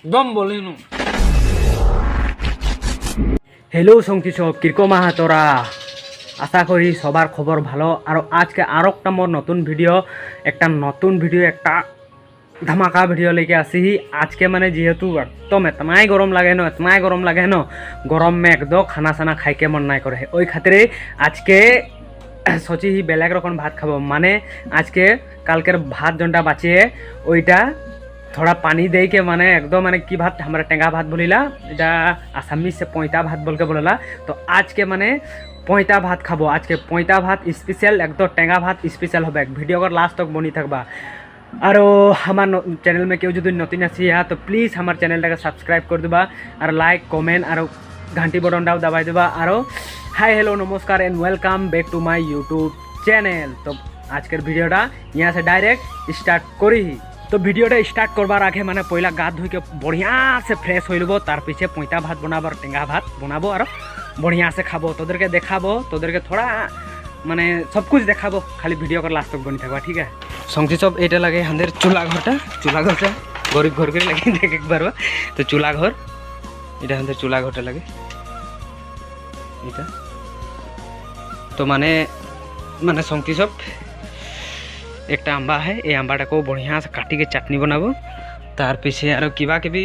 দম বলিনো। हेलो संगती सब किरकम आहा तोरा आशा करी सबार खबर भालो और आज के आर एक मोर नतून भिडिओ एक धमाका भिडिओ लेके आसी आज के माने जेहेतु एकदम इतना गरम लगे न गरम में एकदम खाना साना खाई के मन ना करे ओई खातिर आज के सोची ही बेलेग रकम भात खाबो माने आज के काल के भात जोंटा बाचे ओइटा थोड़ा पानी दे के माने एकदम माने की भात हमारा टेंगा भात बोलिला इटा आसामी से पोइता भात बोल के बोलला। तो आज के माने पोइता भात खाबो आज के पोइता भात स्पेशल एकदम टेंगा भात स्पेशल होबे भिडिओ कर लास्ट तक बनी थकबा। और हमार चैनल में क्यों जो नतून आसी तो प्लीज़ हमार चैनल टाके सब्सक्राइब कर देबा और लाइक कमेंट और घंटी बटनटाও दबाई देबा। और हाय हेलो नमस्कार and welcome back to my YouTube channel. तो आज के भिडिओटा यहाँ से डायरेक्ट स्टार्ट करी। तो भिडिओटा स्टार्ट करबार आगे माने पहला गात धुई के बढ़िया से फ्रेश हो लब तार पीछे पोइता भात बनाबो टेंगा भात बनाबो और बढ़िया से खाबो तोदेर के देखाबो तोदेर के थोड़ा माने सब कुछ देखाबो खाली भिडिओ कर लास्ट तक बनी थकबा ठीक है। संगती सब एटा लगे हमारे चूल्हा घरटा गरीब घर के लगे देख एक बार तो चूल्हा घर এটা हमारे चूल्हा घरटा लगे এটা तो माने माने संगती सब एक आंबा है ये आंबाटा को बढ़िया से काटी के चटनी बनाबो तार पीछे और किबा के भी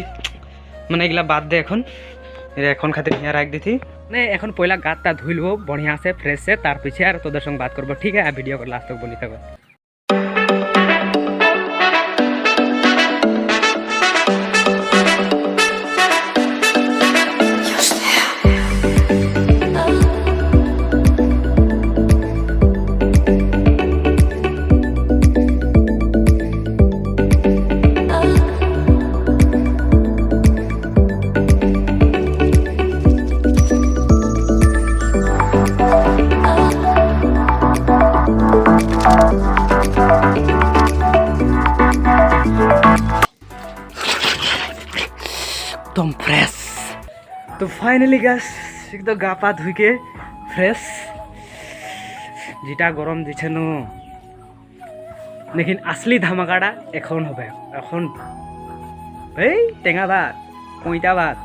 माने एगला बात दे एखन खातिर यहाँ रख दी थी नहीं एखन पहला गाता धुई लो बढ़िया से फ्रेश से तार पीछे और तोदर संग बात करबो ठीक है। वीडियो को लास्ट तक बनी थको। एकदम फ्रेश तो फाइनली गैस एकदम गा पा धुई के फ्रेश जिटा गरम दिछे न लेकिन असली धमाकाटा एखन होबे एखन टेंगा भात पोइता भात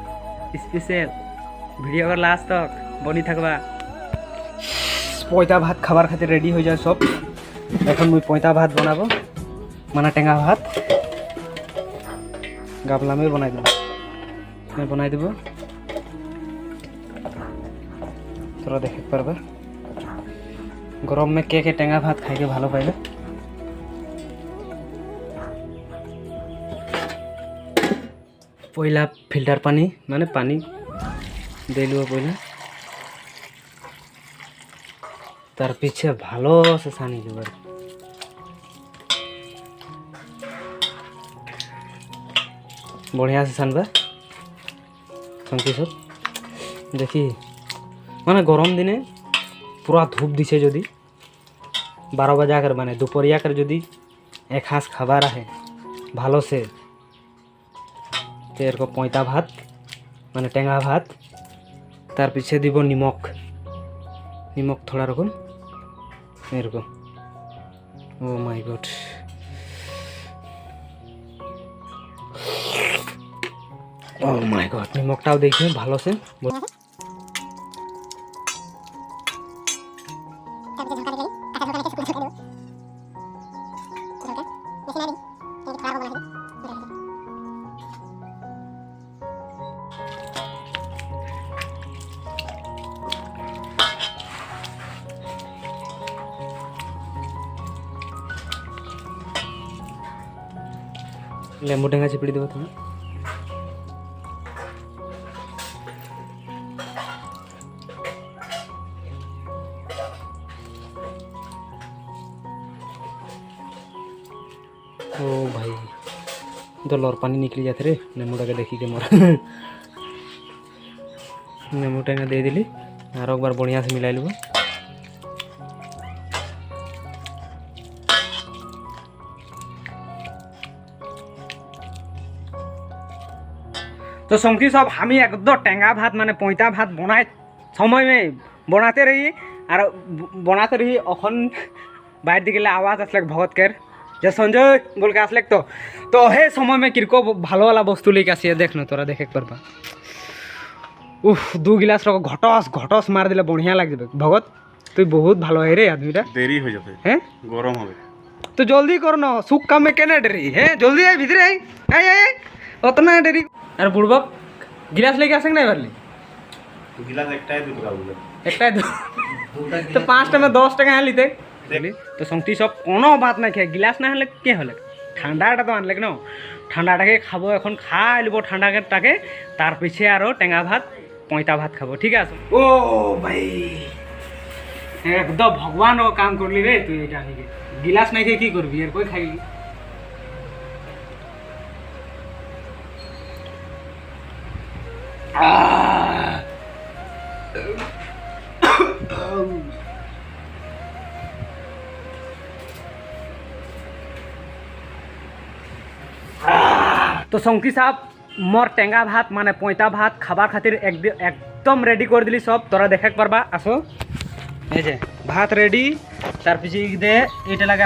स्पेशल भिडिओ कर लास्ट तक बनी थकबा। पोइता भात खाबार खातिर रेडी हो जाए सब एखन मुई पोइता भात बनाबो माना टेंगा भात गाबला में बनाई देबो मैं बनाई देव तोरा देखे पारबा गरम में के टेंगा भात खाई के भालो पाइबे। पहला फिल्टर पानी माने पानी दे लियो पहला तार पीछे भालो से सानी लिबा बढ़िया से सानबा संगती सब देखी माने गरम दिने पूरा धूप दिसे जदि 12 बजा कर माने दोपहरिया कर जदि एक हाथ खाबार है भालो से तेर को पोइता भात माने टेंगा भात तार पीछे দিব निमक थोड़ा रकम एरकम oh my god oh my god निमकटाও देखिए भालो से लेंबू टेंगा चिपड़ी देव तुम्हें ओ भाई तो लौर पानी निकली जाते रे नेमुटा के देखी के मोर नेमुटा के दे दिली और एक बार बढ़िया से मिलाई लब। तो संगती सब हम एकदम टेंगा भात माने पोइता भात बनाए समय में बनाते रहिए আর বনাতে রহি এখন বাইরে দিকে আওয়াজ আসলে ভগতকের যে সঞ্জয় বলকে আসলে তো হে সময় में किरको ভালো वाला বস্তু लेके আসিয়ে দেখ না তোরা দেখে পারবা উফ 2 गिलास রকম ঘটস মার দিলে বঢ়িয়া লাগবে ভগত তুই বহুত ভালো হয় রে আদমিটা দেরি হয়ে যাবে হ্যাঁ গরম হবে तो जल्दी कर ना सुख काम में केना डरी है जल्दी आई भीतर आई उतना डरी अरे बुड़बक गिलास लेके आसेंगे नहीं भरली गिलास एकटाই দুটো খাবো एकटाই तो 5 टा में 10 টাকা आलिते तो संगती सब कोनो बात ना खे गिलास ना हले के हले ঠান্ডাটা তো আনলে না ঠান্ডাটাকে খাবো এখন খাই লিব ঠান্ডাটাকে তার পিছে আরো টেঙ্গা ভাত পয়তা ভাত খাবো ঠিক আছে ও ভাই একদম ভগবান ও কাম করলি রে তুই এটা নিকে गिलास नहीं खे की करबी यार कोई खाई तो संकी साहब मोर टेंगा भात माने पयता भात खाबार खातिर एकदम रेडी कर दिली सब तोरा देखे पारबा आसो এই যে ভাত রেডি তার পিছে দে এটা লাগে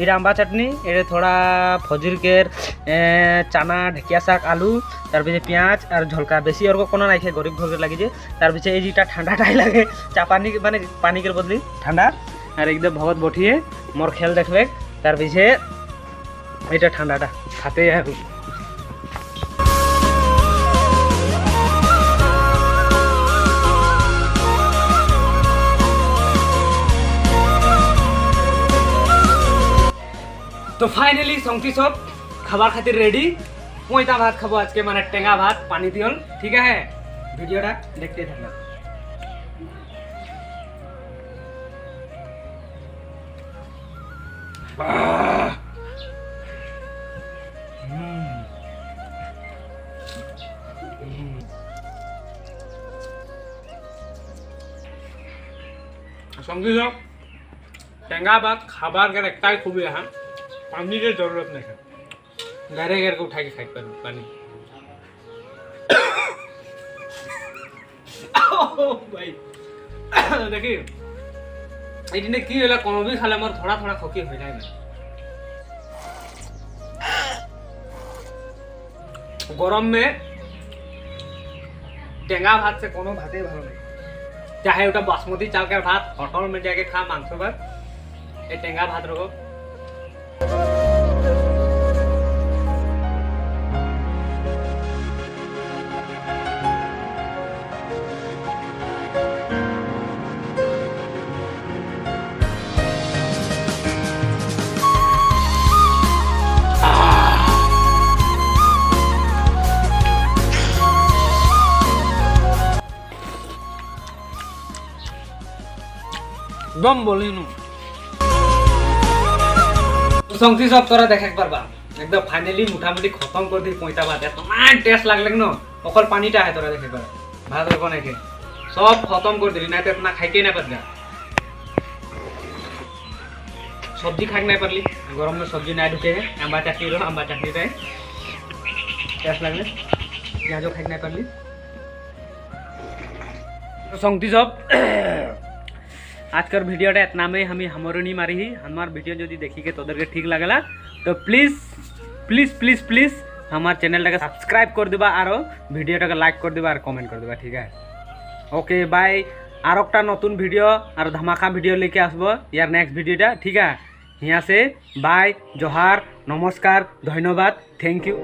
এটা আম্বা চাটনি এটা থোড়া ফজরকের চানা ঢেকিয়া শাক আলু তার পিছে পেঁয়াজ আর ঝলকা বেশি আর কোনো নাই খাই গরিব ঘরের লাগে যে তার পিছে এই যেটা ঠান্ডাটাই লাগে চা পানি মানে পানিকের বদলি ঠান্ডা আর একদম ভগত বঠিয়ে মোর খেল দেখবে তার পিছে এটা ঠান্ডাটা খাতে तो फाइनली संगती सब खाबार खातिर रेडी पयता भात खाबो आज के माने टेंगा भात पानी दियल ठीक है वीडियोटा देखते থাকনা संगी सब टेंगा भात खाबार के एकटाই খুবই হ্যাঁ पानी की जरूरत नहीं है घरे घर को उठा के खाई पर पानी भाई देखिए ये की होला कोनो भी खाले मोर थोड़ा थोड़ा खोकी हो जाए ना गरम में टेंगा भात से कोनो भाते भालो नहीं चाहे ओटा बासमती चावल के भात होटल में जाके खा मांस भात ये टेंगा भात रखो दम बोली नु संगती सब तोरा देखे पारबा एकदम फाइनली मोटामुटी खत्म कर दी पयता भात इतना टेस्ट लागले न अकल पानीटा है तोरा देखे पार भात रको नहीं के सब खत्म कर दिली ना तो इतना खाइके ना पारला सब्जी खाक नहीं पारली गरम में सब्जी ना ढुके आंबा चटनी रो आंबा चटनी रे टेस्ट लागले प्याजो खाक नहीं पारली तो संगती सब आजकर वीडियोटा इतना में हमें हमरनी मारी ही हमार वीडियो जो देखी के तोदर के ठीक लगला तो प्लीज प्लीज प्लीज प्लीज हमार चैनल टाके सब्सक्राइब कर देबा और वीडियोटा के लाइक कर देबा और कमेंट कर देबा ठीक है ओके बाय और एक नतून वीडियो और धमाका वीडियो लेके आसबो यार नेक्स्ट वीडियोटा ठीक है यहाँ से बाय जोहार नमस्कार धन्यवाद थैंक यू।